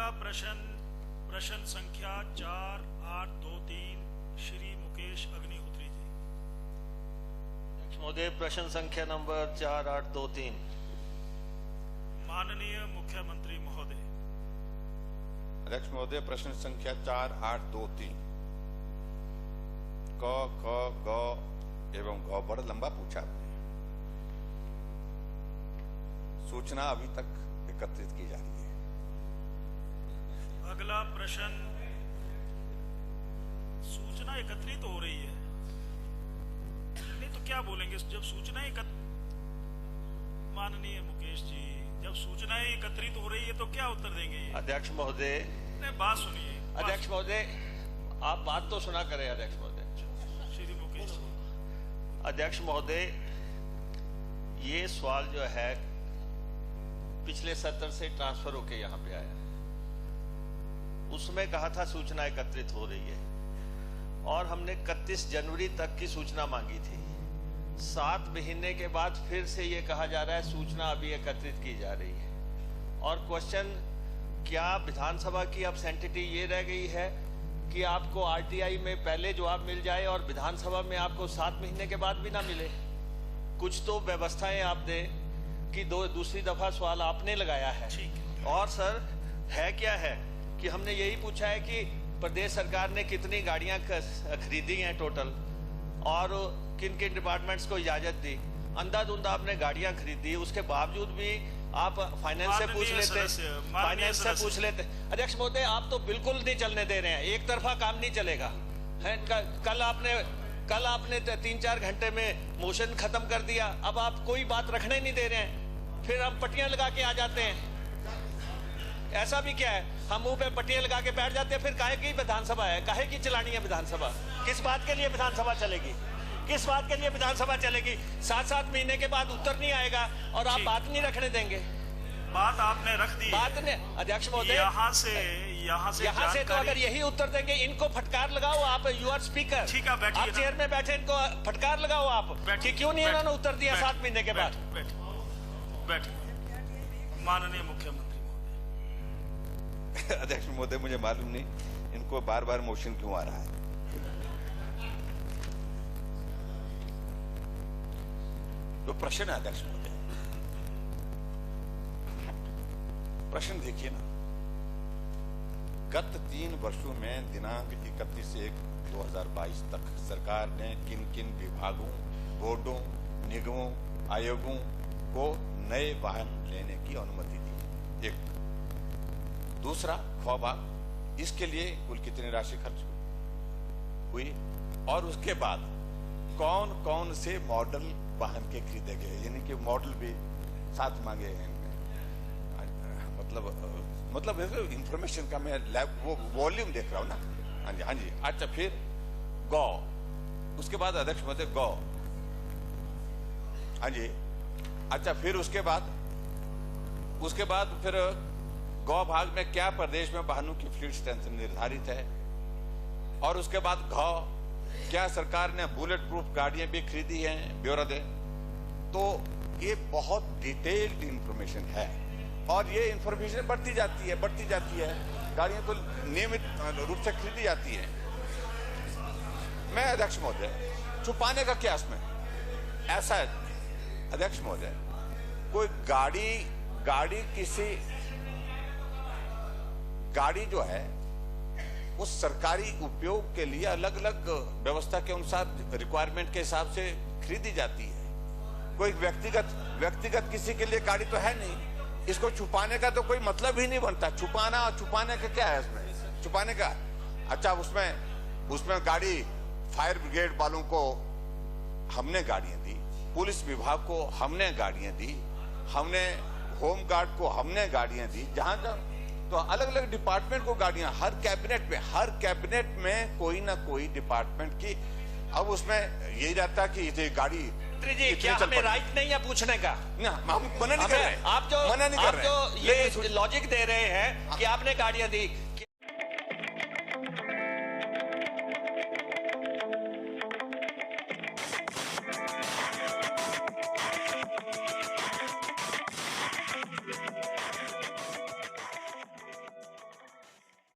अगला प्रश्न संख्या 4823 श्री मुकेश अग्निहोत्री जी। महोदय, प्रश्न संख्या नंबर 4823। माननीय मुख्यमंत्री महोदय। अध्यक्ष महोदय, प्रश्न संख्या 4823 क ख ग एवं घ बड़ा लंबा पूछा आपने। सूचना अभी तक एकत्रित की जा रही है। अगला प्रश्न, सूचना एकत्रित हो रही है, नहीं तो क्या बोलेंगे जब सूचनाएं माननीय मुकेश जी, जब सूचनाएं एकत्रित हो रही है तो क्या उत्तर देंगे? अध्यक्ष महोदय, बात सुनिए। अध्यक्ष महोदय, आप बात तो सुना करें। अध्यक्ष महोदय, श्री मुकेश जी। अध्यक्ष महोदय, ये सवाल जो है पिछले सत्र से ट्रांसफर होके यहाँ पे आया। उसमें कहा था सूचना एकत्रित हो रही है और हमने 31 जनवरी तक की सूचना मांगी थी। 7 महीने के बाद फिर से ये कहा जा रहा है सूचना अभी एकत्रित की जा रही है। और क्वेश्चन, क्या विधानसभा की अब सेंटिटी ये रह गई है कि आपको आरटीआई में पहले जवाब मिल जाए और विधानसभा में आपको 7 महीने के बाद भी ना मिले? कुछ तो व्यवस्थाएं आप दें कि दूसरी दफा सवाल आपने लगाया है। और सर, है क्या है कि हमने यही पूछा है कि प्रदेश सरकार ने कितनी गाड़ियां खरीदी हैं टोटल और किन किन डिपार्टमेंट्स को इजाजत दी। अंधाधुंध आपने गाड़ियां खरीदी, उसके बावजूद भी आप फाइनेंस से पूछ लेते। अध्यक्ष महोदय, आप तो बिल्कुल नहीं चलने दे रहे हैं, एक तरफा काम नहीं चलेगा है। कल आपने 3-4 घंटे में मोशन खत्म कर दिया, अब आप कोई बात रखने नहीं दे रहे हैं, फिर हम पट्टियां लगा के आ जाते हैं। ऐसा भी क्या है, हम मुंह पे पट्टियां लगा के बैठ जाते हैं, फिर काहे की विधानसभा है, काहे की चलानी है विधानसभा? किस बात के लिए विधानसभा चलेगी? किस बात के लिए विधानसभा चलेगी? 7-7 महीने के बाद उत्तर नहीं आएगा और आप बात नहीं रखने देंगे। बात आपने रख दी। बात ने अध्यक्ष महोदय, यहाँ से तो अगर यही उत्तर देंगे, इनको फटकार लगाओ आप। यू आर स्पीकर, ठीक है, बैठिए। आप चेयर में बैठे, इनको फटकार लगाओ आप कि क्यों नहीं उन्होंने उत्तर दिया 7 महीने के बाद। बैठ माननीय मुख्यमंत्री महोदय। अध्यक्ष महोदय, मुझे मालूम नहीं इनको बार बार मोशन क्यों आ रहा है। तो प्रश्न है अध्यक्ष महोदय, प्रश्न देखिए ना। गत 3 वर्षों में दिनांक 31/1/2022 तक सरकार ने किन किन विभागों, बोर्डों, निगमों, आयोगों को नए वाहन लेने की अनुमति दी? एक। दूसरा, ख, इसके लिए कुल कितनी राशि खर्च हुई और उसके बाद कौन कौन से मॉडल वाहन के खरीदे गए, यानी कि मॉडल भी साथ मांगे हैं। मतलब इंफॉर्मेशन का मैं वो वॉल्यूम देख रहा हूं ना। हाँ जी। अच्छा, फिर गौ, उसके बाद अध्यक्ष महोदय गौ। हाँ जी। अच्छा, फिर उसके बाद फिर गौ भाग में क्या प्रदेश में वाहनों की फ्लीट स्ट्रेंथ निर्धारित है? और उसके बाद घ, क्या सरकार ने बुलेट प्रूफ गाड़ियां भी खरीदी हैं? ब्यौरा दें। तो ये बहुत डिटेल्ड इंफॉर्मेशन है और ये इंफॉर्मेशन बढ़ती जाती है। गाड़ियां तो नियमित रूप से खरीदी जाती है। मैं अध्यक्ष महोदय, छुपाने का क्या इसमें? ऐसा है अध्यक्ष महोदय, कोई गाड़ी जो है वो सरकारी उपयोग के लिए अलग अलग व्यवस्था के अनुसार रिक्वायरमेंट के हिसाब से खरीदी जाती है। कोई व्यक्तिगत किसी के लिए गाड़ी तो है नहीं। इसको छुपाने का तो कोई मतलब ही नहीं बनता। छुपाने का क्या है इसमें? छुपाने का, अच्छा, उसमें गाड़ी, फायर ब्रिगेड वालों को हमने गाड़ियां दी, पुलिस विभाग को हमने गाड़ियां दी, हमने होम गार्ड को हमने गाड़ियां दी। जहां का तो अलग अलग डिपार्टमेंट को गाड़ियां, हर कैबिनेट में कोई ना कोई डिपार्टमेंट की। अब उसमें यही रहता कि ये गाड़ी जी, क्या हमें राइट नहीं है पूछने का? ना, हम मना नहीं कर रहे। आप जो ये लॉजिक दे रहे हैं कि आपने गाड़ियां दी,